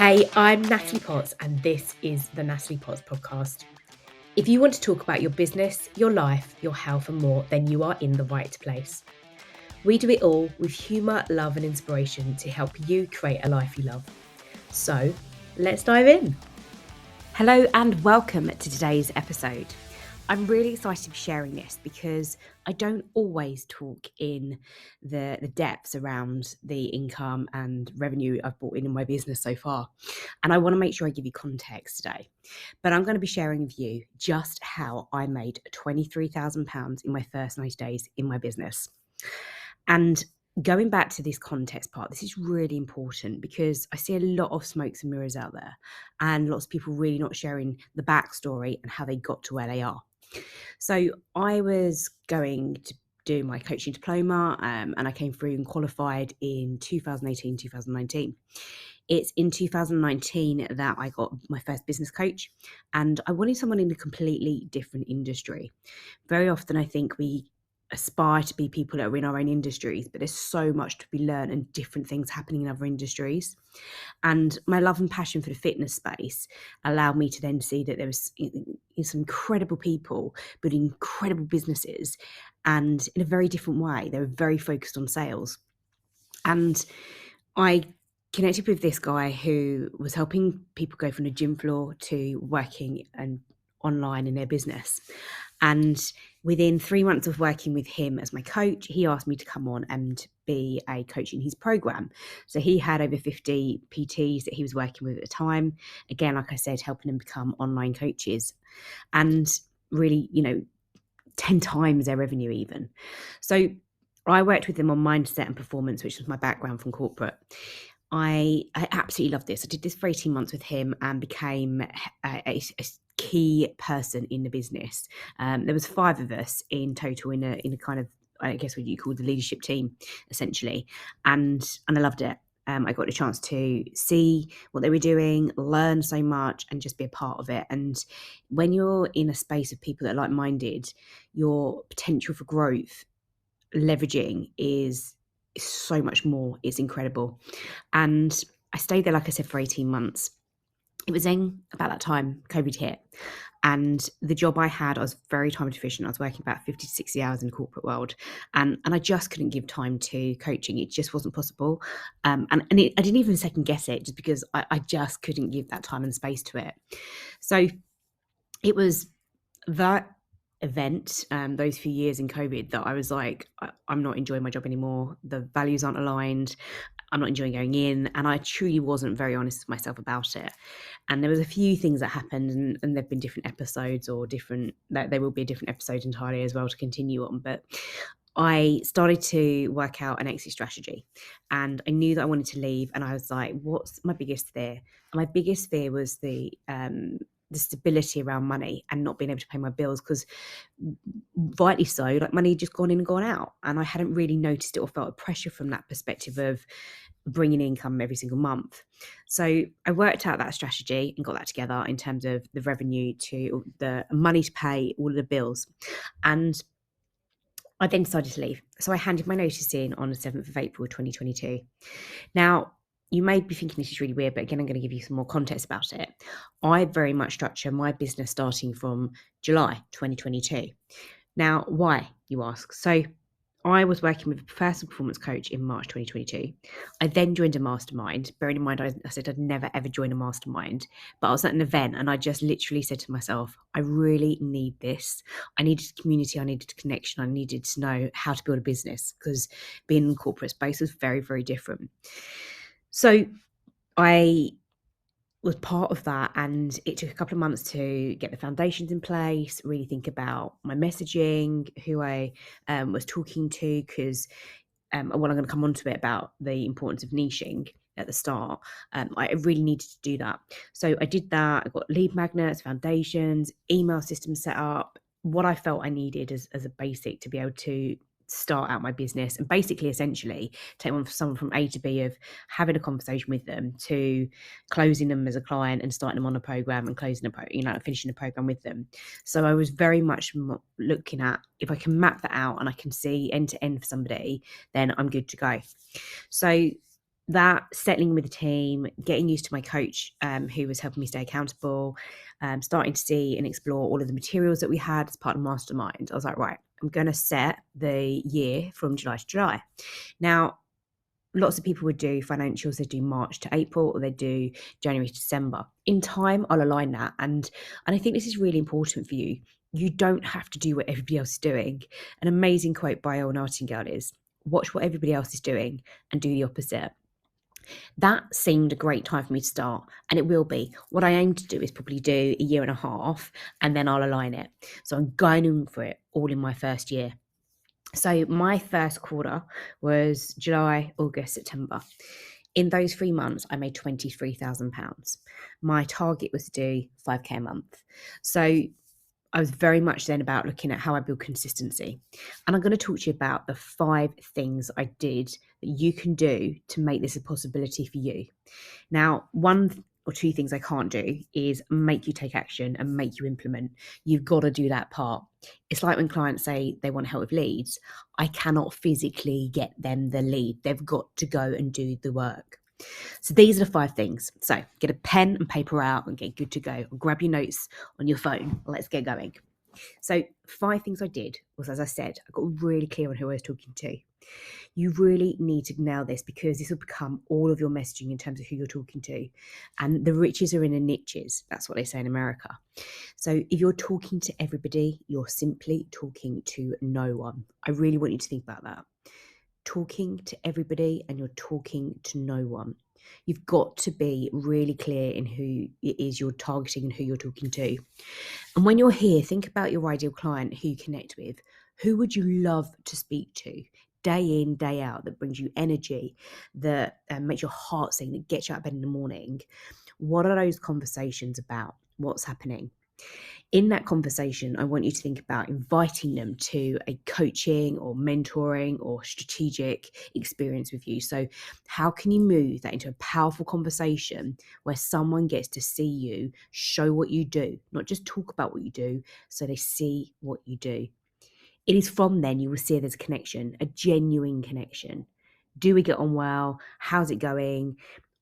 Hey, I'm Natalie Potts, and this is the Natalie Potts podcast. If you want to talk about your business, your life, your health, and more, then you are in the right place. We do it all with humour, love, and inspiration to help you create a life you love. So, let's dive in. Hello, and welcome to today's episode. I'm really excited to be sharing this because I don't always talk in the depths around the income and revenue I've brought in my business so far. And I want to make sure I give you context today. But I'm going to be sharing with you just how I made £23,000 in my first 90 days in my business. And going back to this context part, this is really important because I see a lot of smokes and mirrors out there and lots of people really not sharing the backstory and how they got to where they are. So I was going to do my coaching diploma and I came through and qualified in 2018, 2019. It's in 2019 that I got my first business coach, and I wanted someone in a completely different industry. Very often I think we aspire to be people that are in our own industries, but there's so much to be learned and different things happening in other industries. And my love and passion for the fitness space allowed me to then see that there was some incredible people building incredible businesses, and in a very different way. They were very focused on sales. And I connected with this guy who was helping people go from the gym floor to working and online in their business. And within 3 months of working with him as my coach, he asked me to come on and be a coach in his program. So he had over 50 PTs that he was working with at the time. Again, like I said, helping them become online coaches and really, 10 times their revenue even. So I worked with them on mindset and performance, which was my background from corporate. I absolutely loved this. I did this for 18 months with him and became a key person in the business. There was 5 of us in total in a kind of, I guess what you call the leadership team, essentially. And I loved it. I got a chance to see what they were doing, learn so much, and just be a part of it. And when you're in a space of people that are like-minded, your potential for growth, leveraging is so much more. It's incredible. And I stayed there, like I said, for 18 months. It was then about that time COVID hit, and the job I had, I was very time deficient. I was working about 50 to 60 hours in the corporate world, and I just couldn't give time to coaching. It just wasn't possible. I didn't even second guess it, just because I just couldn't give that time and space to it. So it was that event, those few years in COVID, that I was like, I'm not enjoying my job anymore. The values aren't aligned. I'm not enjoying going in. And I truly wasn't very honest with myself about it. And there was a few things that happened, and there've been different episodes there will be a different episode entirely as well to continue on. But I started to work out an exit strategy, and I knew that I wanted to leave. And I was like, what's my biggest fear? And my biggest fear was the stability around money and not being able to pay my bills, because rightly so, like, money had just gone in and gone out, and I hadn't really noticed it or felt a pressure from that perspective of bringing income every single month. So I worked out that strategy and got that together in terms of the revenue to the money to pay all of the bills. And I then decided to leave. So I handed my notice in on the 7th of April 2022. Now, you may be thinking this is really weird, but again, I'm going to give you some more context about it. I very much structure my business starting from July 2022. Now, why, you ask? So I was working with a personal performance coach in March 2022. I then joined a mastermind. Bearing in mind, I said I'd never ever join a mastermind, but I was at an event and I just literally said to myself, I really need this. I needed community. I needed connection. I needed to know how to build a business, because being in corporate space was very, very different. So I was part of that, and it took a couple of months to get the foundations in place, really think about my messaging, who I was talking to, because I'm going to come on to it about the importance of niching at the start. I really needed to do that. So I did that. I got lead magnets, foundations, email systems set up, what I felt I needed as a basic to be able to start out my business, and basically essentially take someone from A to B of having a conversation with them to closing them as a client and starting them on a program and finishing the program with them. So I was very much looking at, if I can map that out and I can see end to end for somebody, then I'm good to go. So that, settling with the team, getting used to my coach, who was helping me stay accountable, starting to see and explore all of the materials that we had as part of Mastermind. I was like, right, I'm going to set the year from July to July. Now, lots of people would do financials, they do March to April, or they do January to December. In time, I'll align that. And I think this is really important for you. You don't have to do what everybody else is doing. An amazing quote by Earl Nightingale is, watch what everybody else is doing and do the opposite. That seemed a great time for me to start, and it will be. What I aim to do is probably do a year and a half, and then I'll align it. So I'm going in for it all in my first year. So my first quarter was July, August, September. In those 3 months, I made £23,000. My target was to do 5K a month. So I was very much then about looking at how I build consistency. And I'm going to talk to you about the 5 things I did that you can do to make this a possibility for you. Now, 1 or 2 things I can't do is make you take action and make you implement. You've got to do that part. It's like when clients say they want help with leads. I cannot physically get them the lead. They've got to go and do the work. So these are the 5 things. So get a pen and paper out and get good to go. Or grab your notes on your phone. Let's get going. So 5 things I did was, as I said, I got really clear on who I was talking to. You really need to nail this, because this will become all of your messaging in terms of who you're talking to. And the riches are in the niches. That's what they say in America. So if you're talking to everybody, you're simply talking to no one. I really want you to think about that. Talking to everybody and you're talking to no one. You've got to be really clear in who it is you're targeting and who you're talking to. And when you're here, think about your ideal client who you connect with. Who would you love to speak to day in, day out, that brings you energy, that makes your heart sing, that gets you out of bed in the morning? What are those conversations about? What's happening? In that conversation, I want you to think about inviting them to a coaching or mentoring or strategic experience with you. So how can you move that into a powerful conversation where someone gets to see you, show what you do, not just talk about what you do, so they see what you do? It is from then you will see there's a connection, a genuine connection. Do we get on well? How's it going?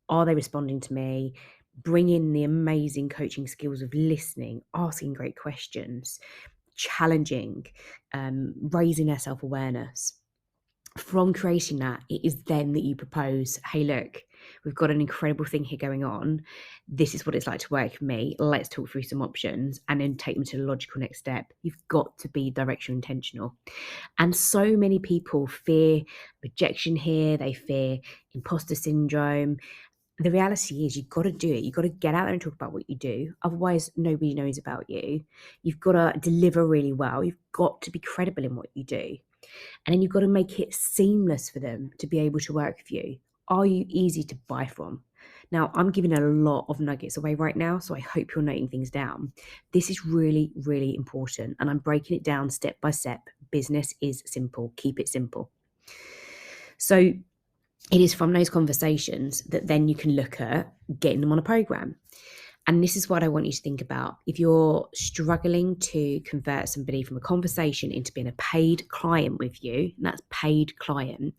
Are they responding to me? Bring in the amazing coaching skills of listening, asking great questions, challenging, raising their self-awareness. From creating that, it is then that you propose, hey, look, we've got an incredible thing here going on. This is what it's like to work for me. Let's talk through some options and then take them to the logical next step. You've got to be direction intentional. And so many people fear rejection here. They fear imposter syndrome. The reality is you've got to do it. You've got to get out there and talk about what you do. Otherwise, nobody knows about you. You've got to deliver really well. You've got to be credible in what you do. And then you've got to make it seamless for them to be able to work with you. Are you easy to buy from? Now, I'm giving a lot of nuggets away right now, so I hope you're noting things down. This is really, really important, and I'm breaking it down step by step. Business is simple. Keep it simple. So it is from those conversations that then you can look at getting them on a program. And this is what I want you to think about. If you're struggling to convert somebody from a conversation into being a paid client with you, and that's paid client,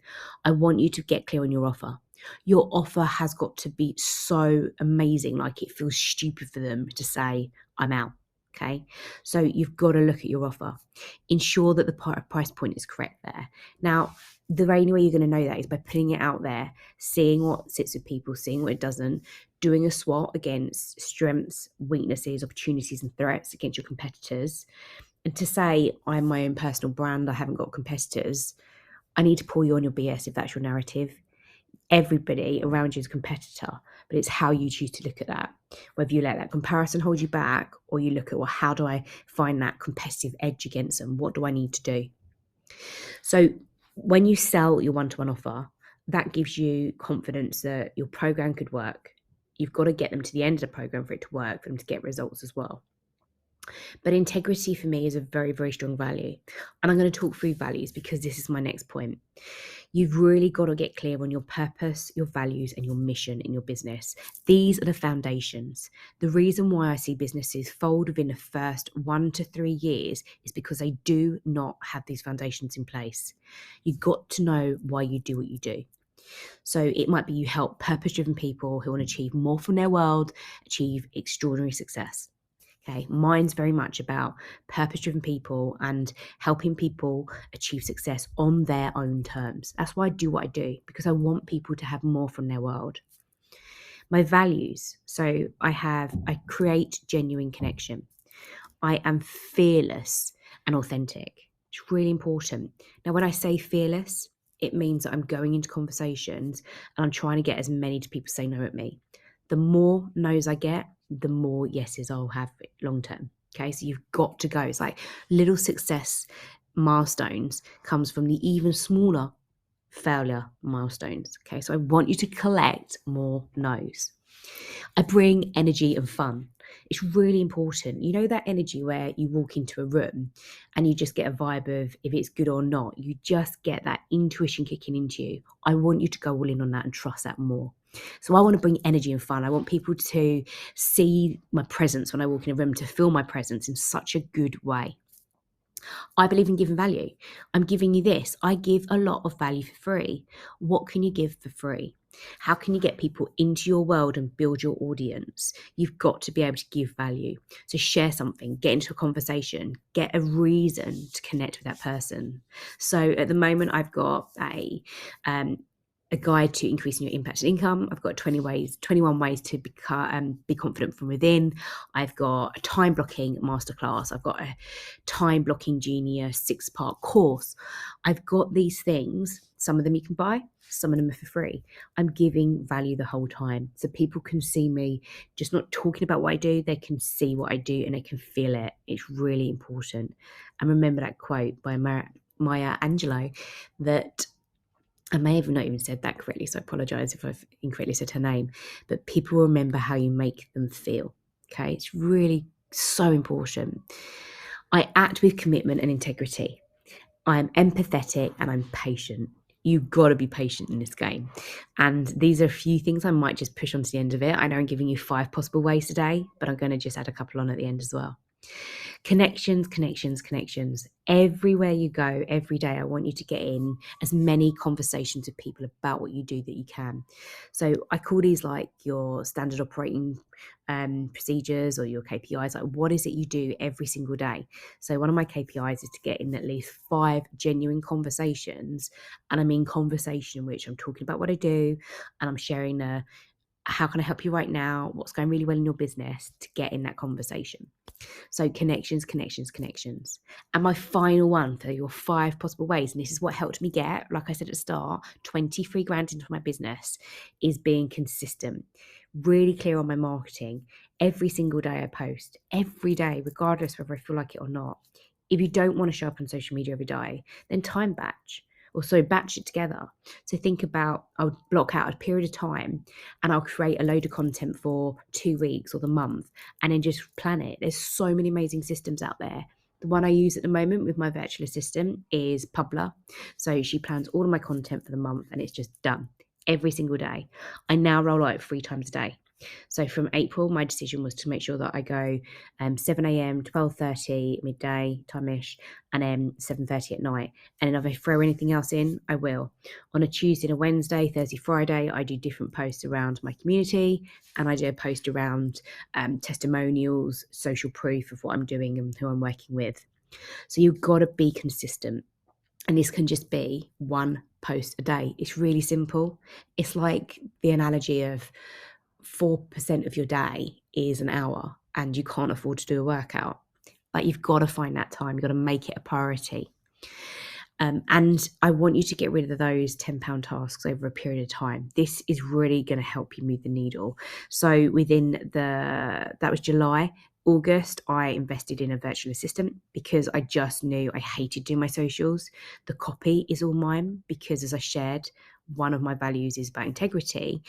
I want you to get clear on your offer. Your offer has got to be so amazing, like it feels stupid for them to say, I'm out. Okay, so you've got to look at your offer. Ensure that the price point is correct there. Now, the only way you're going to know that is by putting it out there, seeing what sits with people, seeing what it doesn't, doing a SWOT against strengths, weaknesses, opportunities, and threats against your competitors. And to say, I'm my own personal brand, I haven't got competitors, I need to pull you on your BS if that's your narrative. Everybody around you is a competitor, but it's how you choose to look at that. Whether you let that comparison hold you back, or you look at, well, how do I find that competitive edge against them? What do I need to do? So when you sell your one-to-one offer, that gives you confidence that your program could work. You've got to get them to the end of the program for it to work, for them to get results as well. But integrity for me is a very, very strong value. And I'm going to talk through values because this is my next point. You've really got to get clear on your purpose, your values, and your mission in your business. These are the foundations. The reason why I see businesses fold within the first 1 to 3 years is because they do not have these foundations in place. You've got to know why you do what you do. So it might be you help purpose-driven people who want to achieve more from their world, achieve extraordinary success. Okay, mine's very much about purpose-driven people and helping people achieve success on their own terms. That's why I do what I do, because I want people to have more from their world. My values. So I create genuine connection. I am fearless and authentic. It's really important. Now, when I say fearless, it means that I'm going into conversations and I'm trying to get as many people to say no at me. The more no's I get, the more yeses I'll have long term. Okay, so you've got to go. It's like little success milestones comes from the even smaller failure milestones. Okay, so I want you to collect more no's. I bring energy and fun. It's really important. You know that energy where you walk into a room and you just get a vibe of if it's good or not. You just get that intuition kicking into you. I want you to go all in on that and trust that more. So I want to bring energy and fun. I want people to see my presence when I walk in a room, to feel my presence in such a good way. I believe in giving value. I'm giving you this. I give a lot of value for free. What can you give for free? How can you get people into your world and build your audience? You've got to be able to give value. So share something, get into a conversation, get a reason to connect with that person. So at the moment, I've got a guide to increasing your impact and income. I've got 21 ways to be confident from within. I've got a time blocking masterclass. I've got a time blocking genius 6-part course. I've got these things. Some of them you can buy, some of them are for free. I'm giving value the whole time. So people can see me just not talking about what I do. They can see what I do and they can feel it. It's really important. And remember that quote by Maya Angelou that I may have not even said that correctly, so I apologise if I've incorrectly said her name, but people remember how you make them feel. Okay, it's really so important. I act with commitment and integrity. I'm empathetic and I'm patient. You've got to be patient in this game. And these are a few things I might just push on to the end of it. I know I'm giving you 5 possible ways today, but I'm going to just add a couple on at the end as well. Connections, connections, connections. Everywhere you go, every day, I want you to get in as many conversations with people about what you do that you can. So I call these like your standard operating procedures or your KPIs. Like, what is it you do every single day? So one of my KPIs is to get in at least 5 genuine conversations. And I mean conversation in which I'm talking about what I do and I'm sharing how can I help you right now? What's going really well in your business, to get in that conversation. So connections, connections, connections. And my final one for your 5 possible ways, and this is what helped me get, like I said at the start, 23 grand into my business, is being consistent, really clear on my marketing. Every single day I post, every day, regardless whether I feel like it or not. If you don't want to show up on social media every day, then time batch. Batch it together. So think about, I'll block out a period of time and I'll create a load of content for 2 weeks or the month and then just plan it. There's so many amazing systems out there. The one I use at the moment with my virtual assistant is Publer. So she plans all of my content for the month and it's just done every single day. I now roll out 3 times a day. So from April, my decision was to make sure that I go 7 a.m, 12:30, midday, time-ish, and then 7:30 at night. And then if I throw anything else in, I will. On a Tuesday and a Wednesday, Thursday, Friday, I do different posts around my community, and I do a post around testimonials, social proof of what I'm doing and who I'm working with. So you've got to be consistent. And this can just be 1 post a day. It's really simple. It's like the analogy of 4% of your day is an hour and you can't afford to do a workout. Like, you've got to find that time. You've got to make it a priority. And I want you to get rid of those £10 tasks over a period of time. This is really going to help you move the needle. So that was July. August, I invested in a virtual assistant because I just knew I hated doing my socials. The copy is all mine because, as I shared, one of my values is about integrity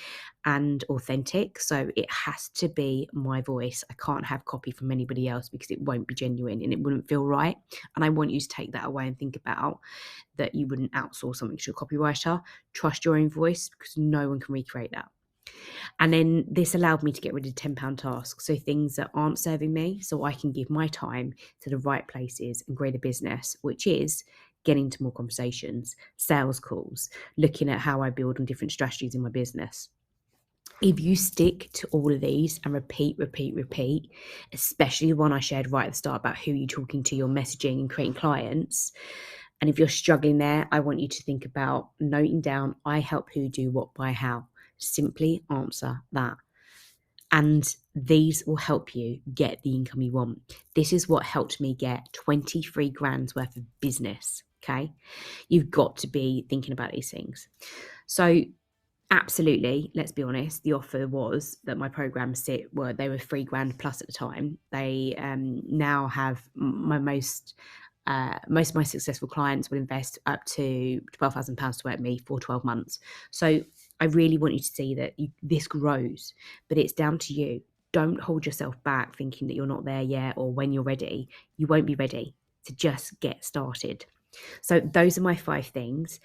and authentic. So it has to be my voice. I can't have copy from anybody else because it won't be genuine and it wouldn't feel right. And I want you to take that away and think about that you wouldn't outsource something to a copywriter. Trust your own voice because no one can recreate that. And then this allowed me to get rid of £10 tasks, so things that aren't serving me, so I can give my time to the right places and grow the business, which is getting to more conversations, sales calls, looking at how I build on different strategies in my business. If you stick to all of these and repeat, especially the one I shared right at the start about who you're talking to, your messaging and creating clients, and if you're struggling there, I want you to think about noting down, I help who, do what, by how. Simply answer that. And these will help you get the income you want. This is what helped me get 23 grand's worth of business, okay? You've got to be thinking about these things. So absolutely, let's be honest, the offer was that my programs they were £3,000 plus at the time. They now have most of my successful clients will invest up to £12,000 to work with me for 12 months. So I really want you to see that this grows, but it's down to you. Don't hold yourself back thinking that you're not there yet, or when you're ready. You won't be ready. So just get started. So those are my 5 things.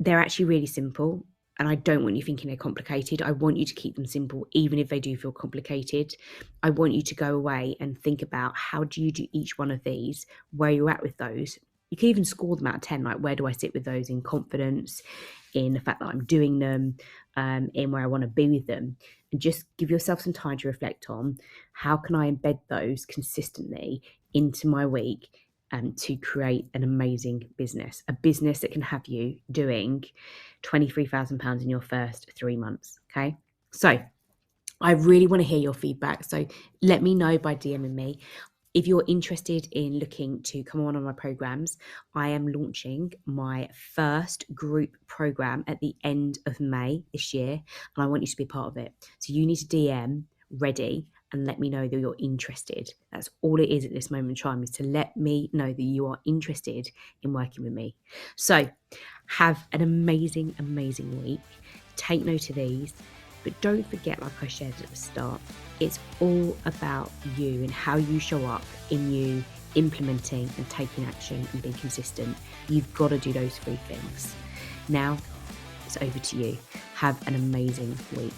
They're actually really simple, and I don't want you thinking they're complicated. I want you to keep them simple, even if they do feel complicated. I want you to go away and think about, how do you do each one of these, where you're at with those. You can even score them out of 10, like where do I sit with those in confidence, in the fact that I'm doing them, in where I want to be with them. And just give yourself some time to reflect on, how can I embed those consistently into my week, to create an amazing business, a business that can have you doing £23,000 in your first 3 months. Okay. So I really want to hear your feedback. So let me know by DMing me. If you're interested in looking to come on my programs, I am launching my first group program at the end of May this year, and I want you to be part of it. So you need to DM ready and let me know that you're interested. That's all it is at this moment in time, is to let me know that you are interested in working with me. So have an amazing, amazing week. Take note of these, but don't forget, like I shared at the start, it's all about you and how you show up in you implementing and taking action and being consistent. You've got to do those 3 things. Now it's over to you. Have an amazing week.